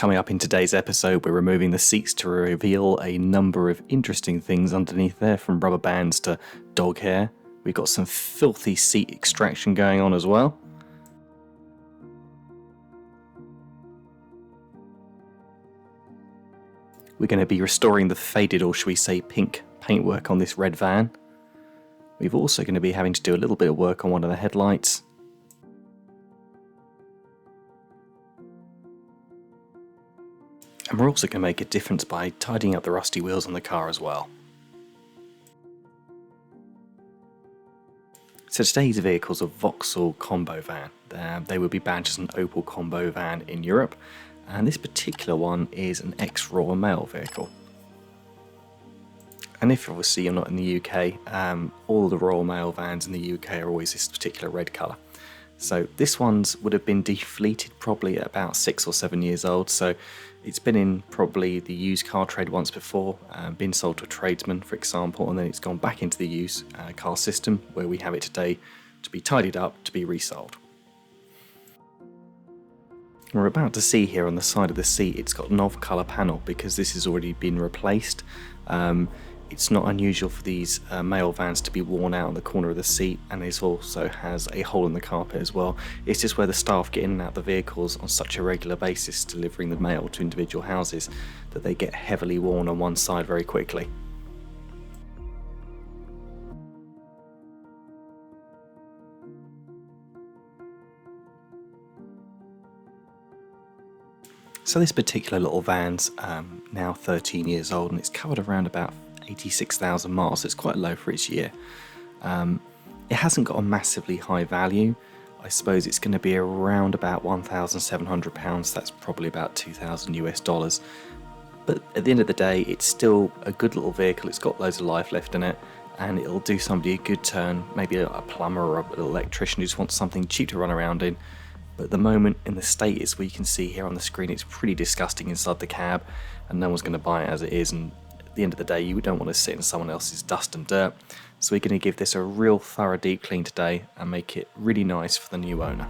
Coming up in today's episode, we're removing the seats to reveal a number of interesting things underneath there, from rubber bands to dog hair. We've got some filthy seat extraction going on as well. We're going to be restoring the faded, or should we say pink, paintwork on this red van. We're also going to be having to do a little bit of work on one of the headlights. And we're also going to make a difference by tidying up the rusty wheels on the car as well. So today's vehicle's a Vauxhall Combo van. They would be badged as an Opel Combo van in Europe, and this particular one is an ex-Royal Mail vehicle. And if obviously you're not in the UK, all the Royal Mail vans in the UK are always this particular red colour. So this one's would have been defleeted probably at about 6 or 7 years old, so it's been in probably the used car trade once before, been sold to a tradesman for example, and then it's gone back into the used car system where we have it today to be tidied up to be resold. We're about to see here on the side of the seat it's got an off-colour panel because this has already been replaced. It's not unusual for these mail vans to be worn out on the corner of the seat, and this also has a hole in the carpet as well. It's just where the staff get in and out of the vehicles on such a regular basis delivering the mail to individual houses that they get heavily worn on one side very quickly. So this particular little van's now 13 years old, and it's covered around about 86,000 miles, so it's quite low for its year. It hasn't got a massively high value. I suppose it's going to be around about £1,700, that's probably about $2,000 US. But at the end of the day, it's still a good little vehicle, it's got loads of life left in it, and it'll do somebody a good turn, maybe a plumber or an electrician who just wants something cheap to run around in. But at the moment, in the state as we can see here on the screen, it's pretty disgusting inside the cab, and no one's going to buy it as it is, and at the end of the day you don't want to sit in someone else's dust and dirt. So we're going to give this a real thorough deep clean today and make it really nice for the new owner.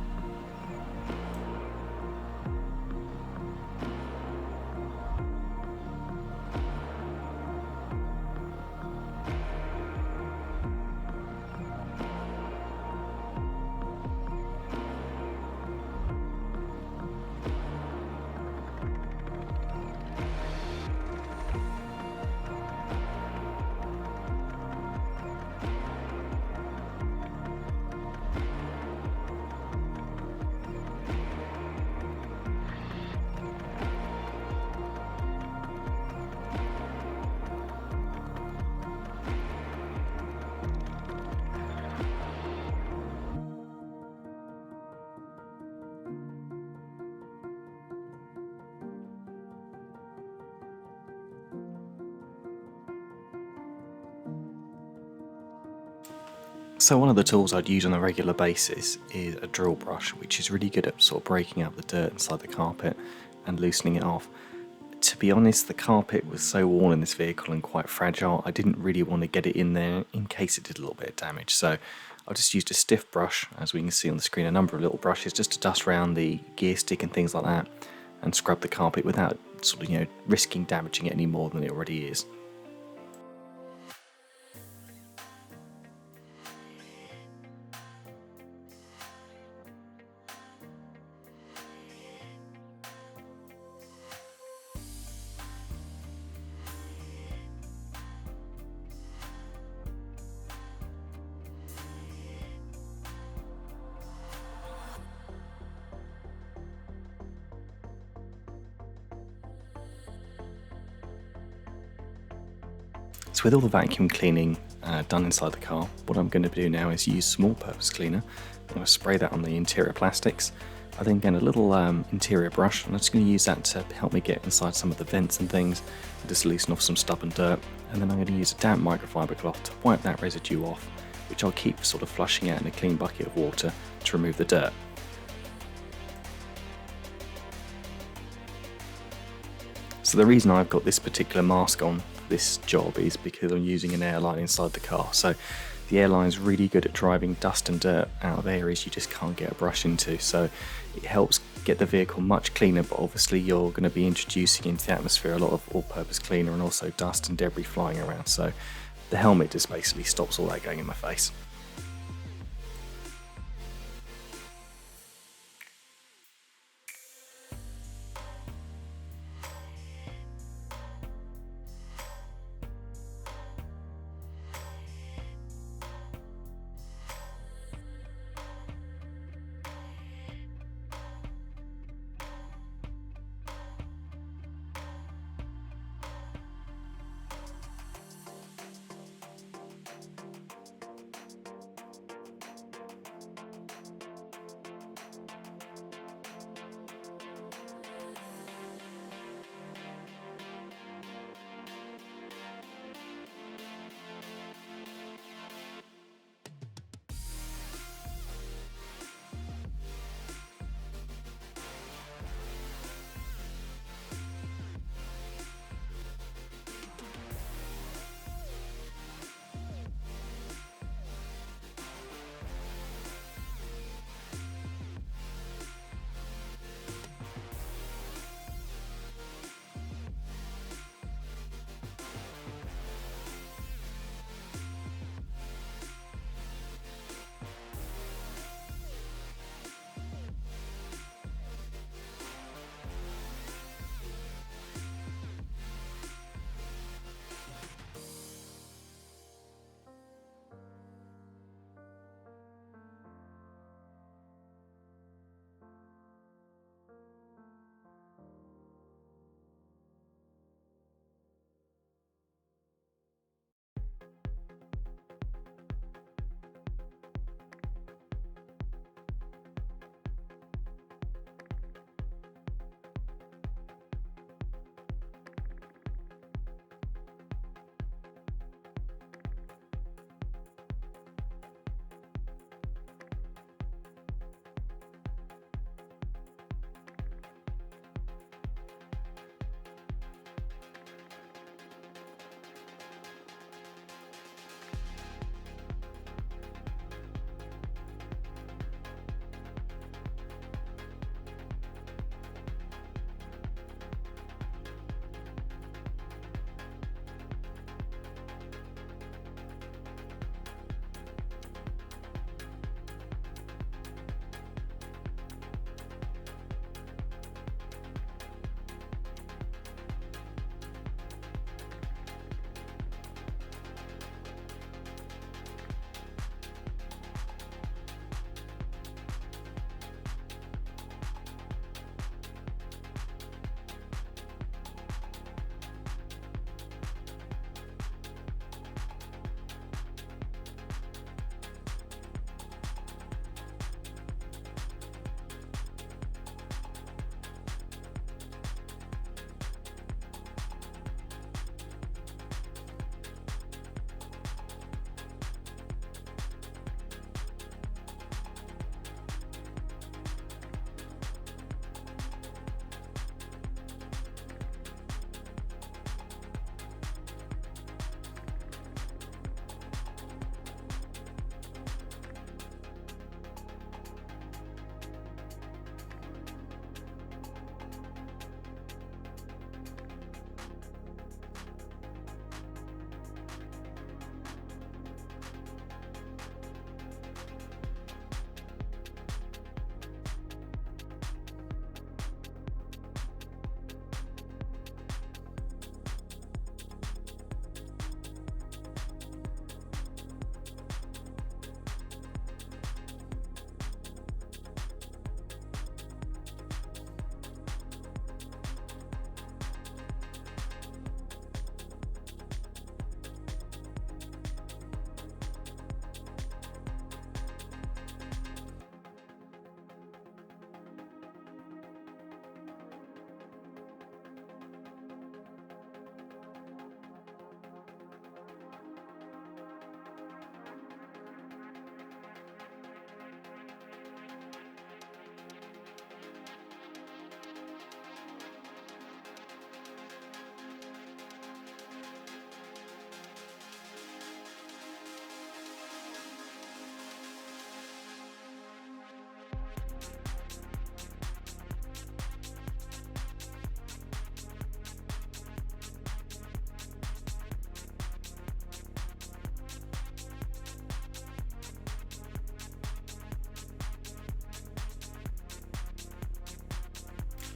So one of the tools I'd use on a regular basis is a drill brush, which is really good at sort of breaking up the dirt inside the carpet and loosening it off. To be honest, the carpet was so worn in this vehicle and quite fragile, I didn't really want to get it in there in case it did a little bit of damage. So I just used a stiff brush, as we can see on the screen, a number of little brushes just to dust around the gear stick and things like that, and scrub the carpet without sort of, risking damaging it any more than it already is. So with all the vacuum cleaning done inside the car, what I'm going to do now is use small purpose cleaner. I'm going to spray that on the interior plastics. I then get a little interior brush, and I'm just going to use that to help me get inside some of the vents and things, and just loosen off some stubborn dirt. And then I'm going to use a damp microfiber cloth to wipe that residue off, which I'll keep sort of flushing out in a clean bucket of water to remove the dirt. So the reason I've got this particular mask on for this job is because I'm using an airline inside the car. So The airline is really good at driving dust and dirt out of areas you just can't get a brush into, so it helps get the vehicle much cleaner, but obviously you're going to be introducing into the atmosphere a lot of all-purpose cleaner and also dust and debris flying around, so the helmet just basically stops all that going in my face.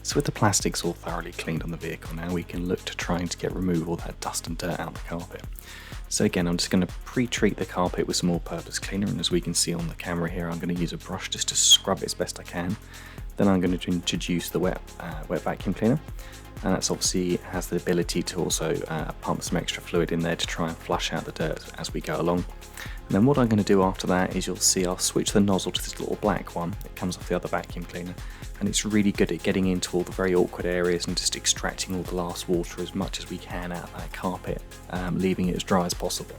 So with the plastics all thoroughly cleaned on the vehicle now, we can look to trying to remove all that dust and dirt out of the carpet. So again, I'm just going to pre-treat the carpet with some all-purpose cleaner, and as we can see on the camera here, I'm going to use a brush just to scrub it as best I can. Then I'm going to introduce the wet vacuum cleaner, and that's obviously has the ability to also pump some extra fluid in there to try and flush out the dirt as we go along. And then what I'm going to do after that is you'll see I'll switch the nozzle to this little black one that comes off the other vacuum cleaner, and it's really good at getting into all the very awkward areas and just extracting all the last water as much as we can out of that carpet, leaving it as dry as possible.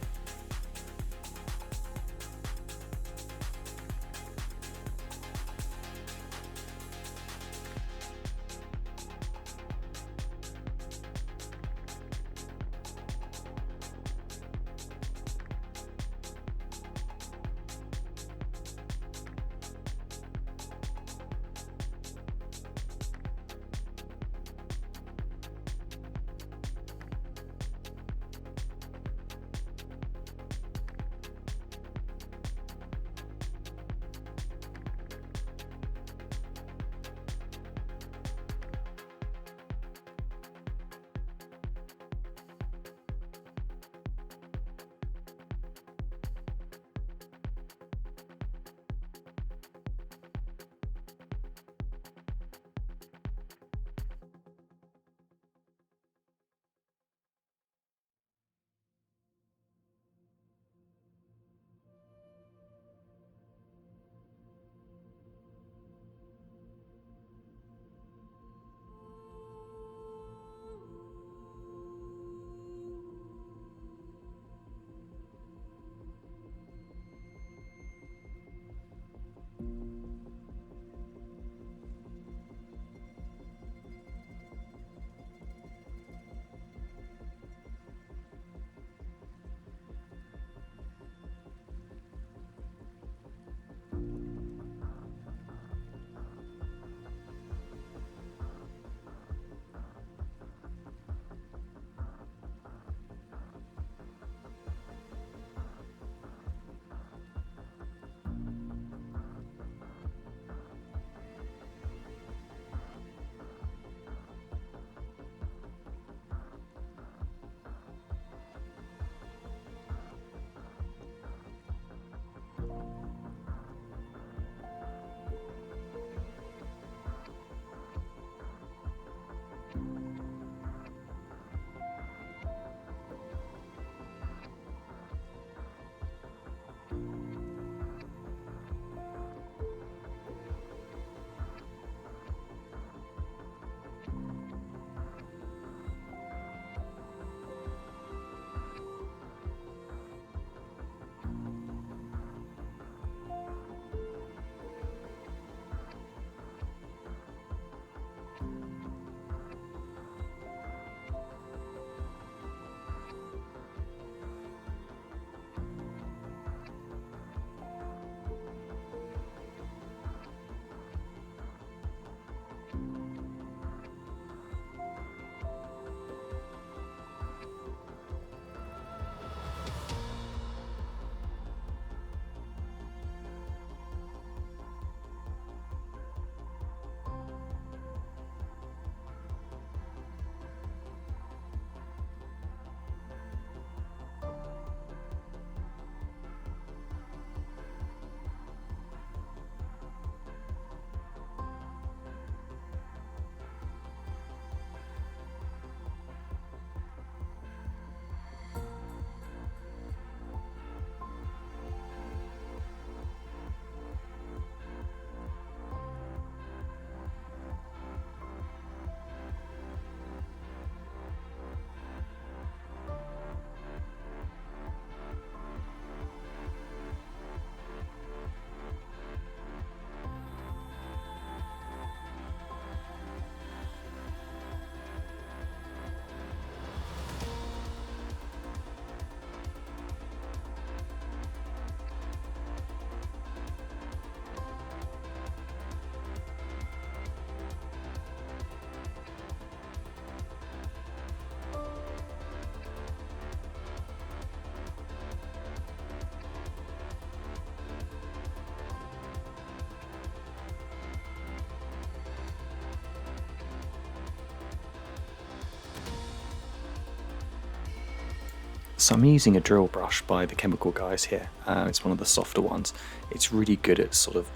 So I'm using a drill brush by the Chemical Guys here. It's one of the softer ones. It's really good at sort of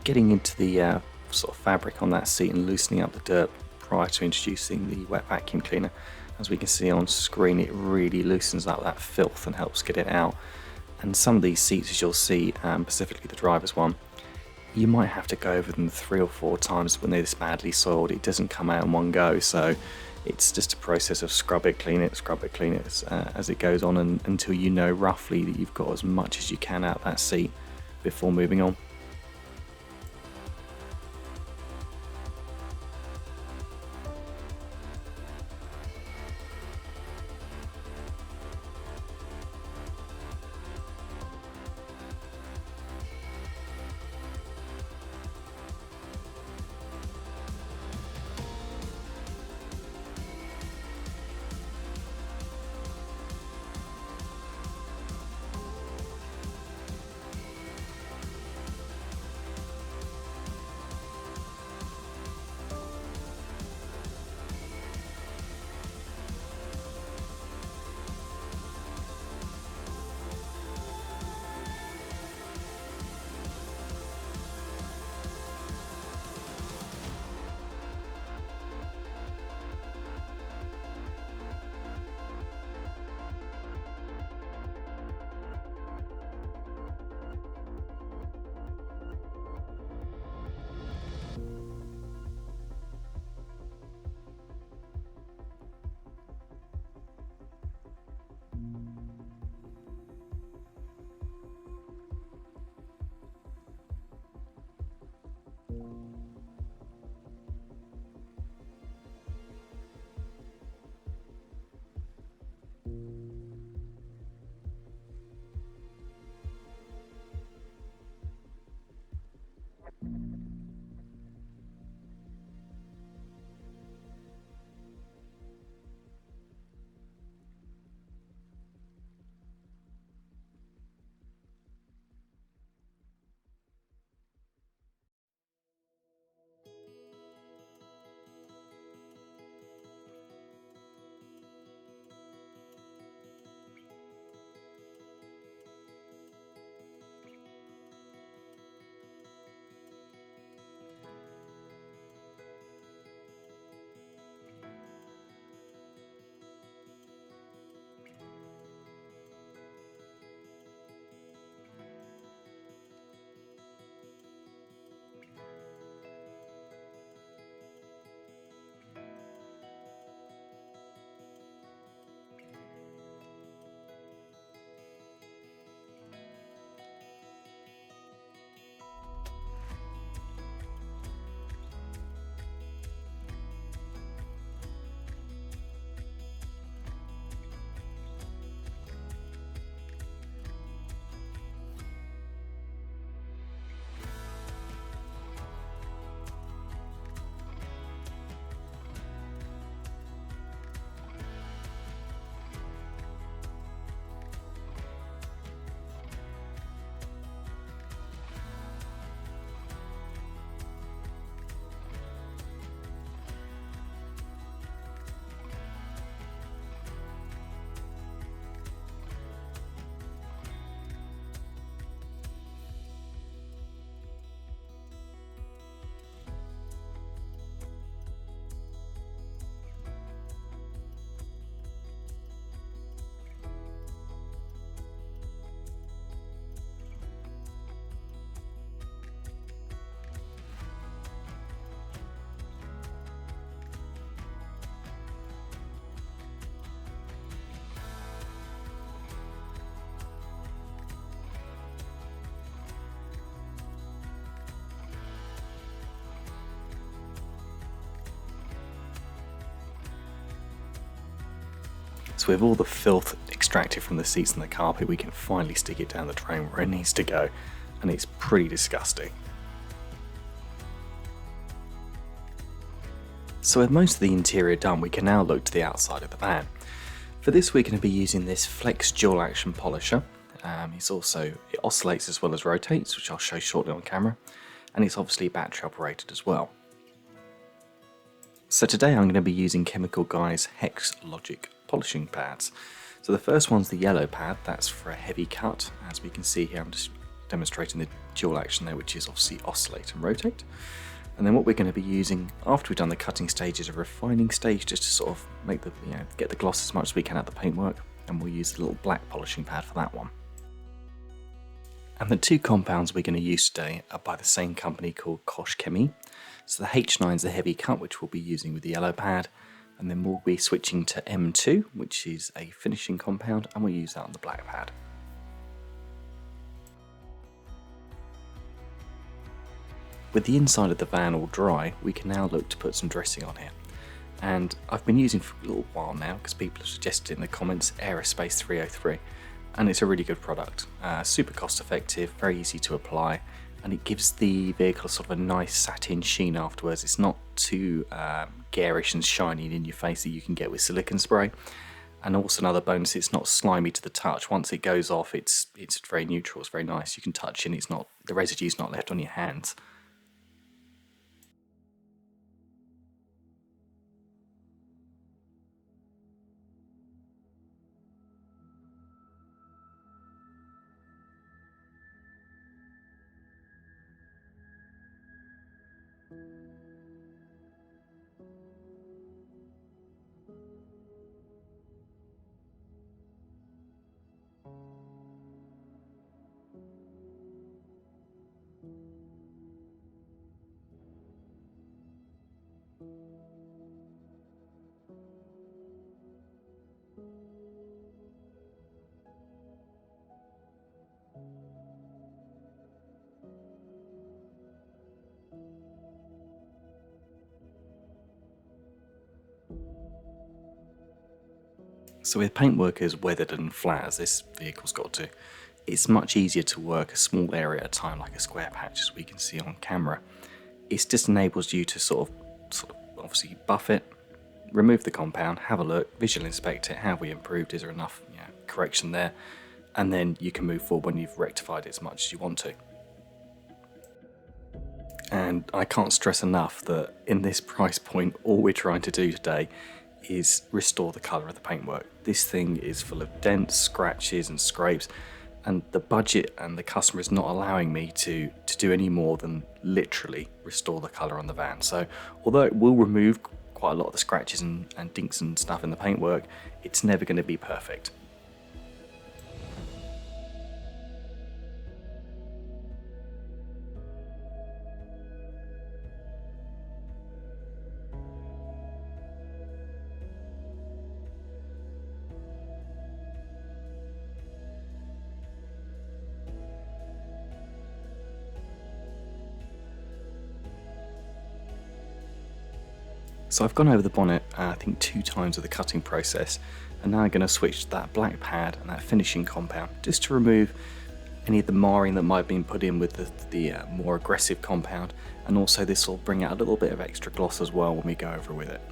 getting into the sort of fabric on that seat and loosening up the dirt prior to introducing the wet vacuum cleaner. As we can see on screen, it really loosens up that filth and helps get it out. And some of these seats, as you'll see, specifically the driver's one, you might have to go over them 3 or 4 times when they're this badly soiled. It doesn't come out in one go, so it's just a process of scrub it, clean it as it goes on, and until you know roughly that you've got as much as you can out of that seat before moving on. So with all the filth extracted from the seats and the carpet, we can finally stick it down the drain where it needs to go, and it's pretty disgusting. So with most of the interior done, we can now look to the outside of the van. For this, we're going to be using this Flex dual action polisher. It oscillates as well as rotates, which I'll show shortly on camera, and it's obviously battery operated as well. So today I'm going to be using Chemical Guy's Hex Logic polishing pads. So the first one's the yellow pad, that's for a heavy cut. As we can see here, I'm just demonstrating the dual action there, which is obviously oscillate and rotate. And then what we're going to be using after we've done the cutting stage is a refining stage, just to sort of make the, get the gloss as much as we can out of the paintwork. And we'll use the little black polishing pad for that one. And the two compounds we're going to use today are by the same company called Koch Chemie. So the H9 is the heavy cut, which we'll be using with the yellow pad. And then we'll be switching to M2, which is a finishing compound, and we'll use that on the black pad. With the inside of the van all dry, we can now look to put some dressing on here. And I've been using for a little while now, because people have suggested in the comments, Aerospace 303. And it's a really good product, super cost effective, very easy to apply, and it gives the vehicle sort of a nice satin sheen afterwards. It's not too garish and shiny in your face that you can get with silicone spray. And also another bonus, it's not slimy to the touch. Once it goes off, it's very neutral, it's very nice. You can touch it and it's not, the residue's not left on your hands. So with paintwork as weathered and flat as this vehicle's got to, it's much easier to work a small area at a time, like a square patch as we can see on camera. It just enables you to sort of obviously buff it, remove the compound, have a look, visual inspect it, have we improved, is there enough correction there, and then you can move forward when you've rectified it as much as you want to. And I can't stress enough that in this price point, all we're trying to do today is restore the colour of the paintwork. This thing is full of dents, scratches and scrapes, and the budget and the customer is not allowing me to do any more than literally restore the colour on the van. So although it will remove quite a lot of the scratches and dinks and stuff in the paintwork, it's never going to be perfect. So I've gone over the bonnet, I think 2 times with the cutting process, and now I'm going to switch to that black pad and that finishing compound, just to remove any of the marring that might have been put in with the more aggressive compound, and also this will bring out a little bit of extra gloss as well when we go over with it.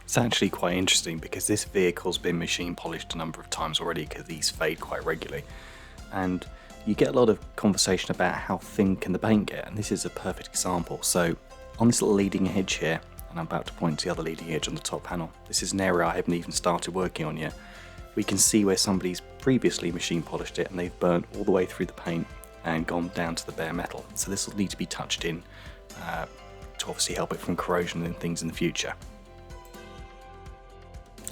It's actually quite interesting because this vehicle's been machine polished a number of times already because these fade quite regularly. And you get a lot of conversation about how thin can the paint get, and this is a perfect example. So on this little leading edge here, and I'm about to point to the other leading edge on the top panel, this is an area I haven't even started working on yet. We can see where somebody's previously machine polished it and they've burnt all the way through the paint and gone down to the bare metal. So this will need to be touched in to obviously help it from corrosion and things in the future.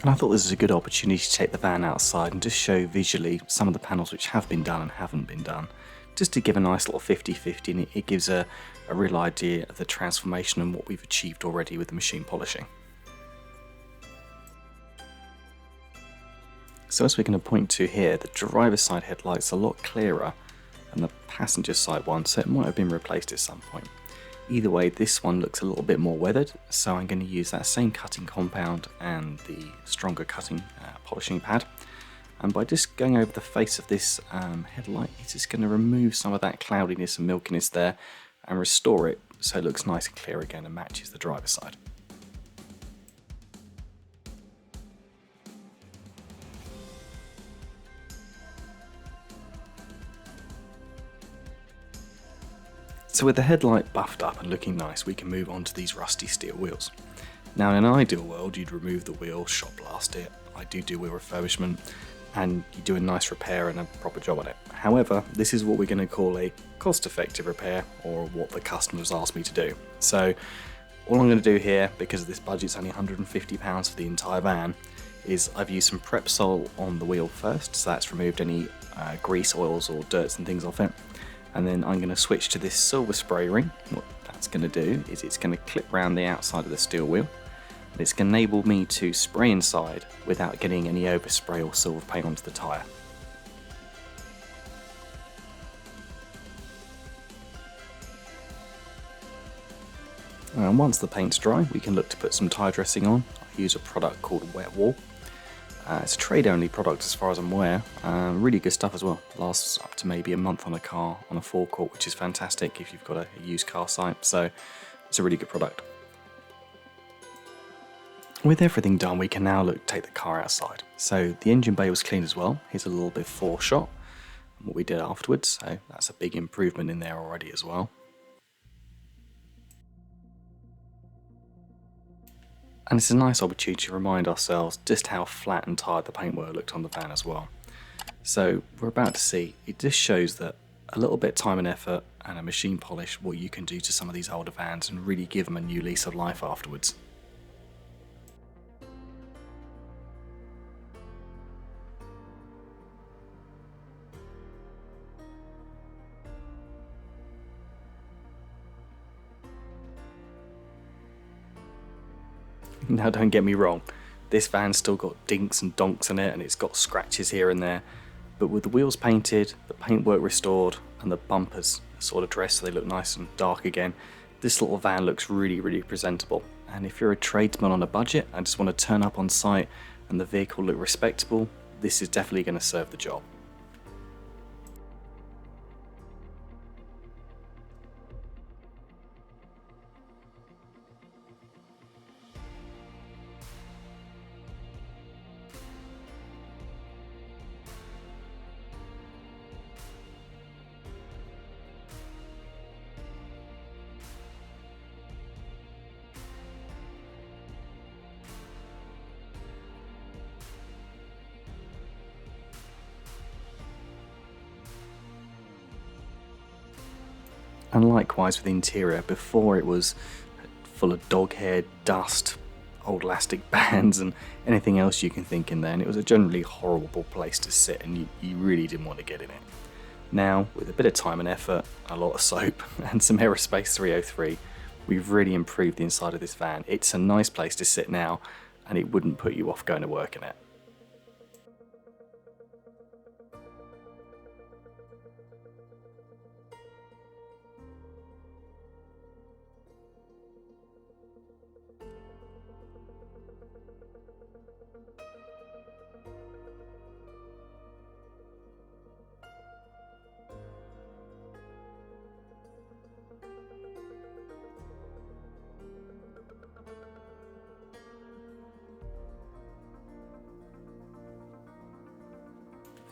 And I thought this was a good opportunity to take the van outside and just show visually some of the panels which have been done and haven't been done, just to give a nice little 50-50, and it gives a real idea of the transformation and what we've achieved already with the machine polishing. So as we're going to point to here, the driver's side headlight's a lot clearer than the passenger side one, so it might have been replaced at some point. Either way, this one looks a little bit more weathered, so I'm going to use that same cutting compound and the stronger cutting polishing pad. And by just going over the face of this headlight, it's just going to remove some of that cloudiness and milkiness there and restore it so it looks nice and clear again and matches the driver's side. So with the headlight buffed up and looking nice, we can move on to these rusty steel wheels. Now in an ideal world, you'd remove the wheel, shot blast it. I do wheel refurbishment, and you do a nice repair and a proper job on it. However, this is what we're going to call a cost-effective repair, or what the customers asked me to do. So all I'm going to do here, because this budget's only £150 for the entire van, is I've used some Prepsol on the wheel first, so that's removed any grease, oils or dirts and things off it. And then I'm going to switch to this silver spray ring. What that's going to do is it's going to clip around the outside of the steel wheel. And it's going to enable me to spray inside without getting any overspray or silver paint onto the tyre. And once the paint's dry, we can look to put some tyre dressing on. I use a product called Wet Wall. It's a trade-only product as far as I'm aware. Really good stuff as well. Lasts up to maybe a month on a car, on a forecourt, which is fantastic if you've got a used car site. So it's a really good product. With everything done, we can now take the car outside. So the engine bay was cleaned as well. Here's a little before shot and what we did afterwards. So that's a big improvement in there already as well. And it's a nice opportunity to remind ourselves just how flat and tired the paintwork looked on the van as well. So we're about to see, it just shows that a little bit of time and effort and a machine polish, what you can do to some of these older vans and really give them a new lease of life afterwards. Now don't get me wrong, this van's still got dinks and donks in it and it's got scratches here and there, but with the wheels painted, the paintwork restored and the bumpers sort of dressed so they look nice and dark again, this little van looks really, really presentable. And if you're a tradesman on a budget and just want to turn up on site and the vehicle look respectable, this is definitely going to serve the job. And likewise with the interior, before it was full of dog hair, dust, old elastic bands and anything else you can think in there, and it was a generally horrible place to sit and you really didn't want to get in it. Now, with a bit of time and effort, a lot of soap and some Aerospace 303, we've really improved the inside of this van. It's a nice place to sit now and it wouldn't put you off going to work in it.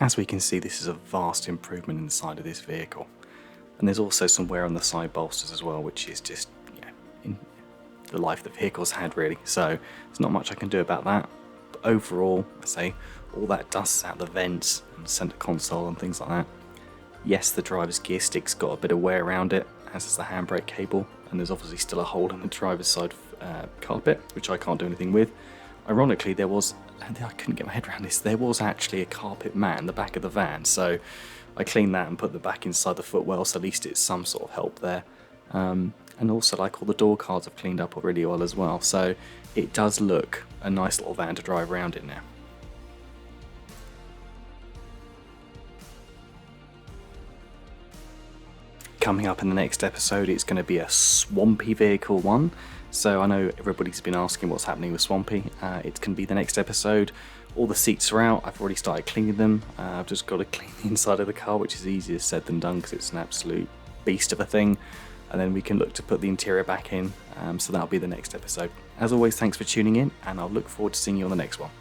As we can see, this is a vast improvement inside of this vehicle. And there's also some wear on the side bolsters as well, which is just, in the life the vehicle's had really. So there's not much I can do about that. But overall, I say all that dust's out the vents and center console and things like that. Yes, the driver's gear stick's got a bit of wear around it, as is the handbrake cable, and there's obviously still a hole in the driver's side carpet, which I can't do anything with. Ironically, I couldn't get my head around this, there was actually a carpet mat in the back of the van, so I cleaned that and put them back inside the footwell, so at least it's some sort of help there. And also, like, all the door cards I've cleaned up really well as well, so it does look a nice little van to drive around in now. Coming up in the next episode, it's going to be a swampy vehicle one. So I know everybody's been asking what's happening with Swampy. It can be the next episode. All the seats are out. I've already started cleaning them. I've just got to clean the inside of the car, which is easier said than done because it's an absolute beast of a thing. And then we can look to put the interior back in. So that'll be the next episode. As always, thanks for tuning in, and I'll look forward to seeing you on the next one.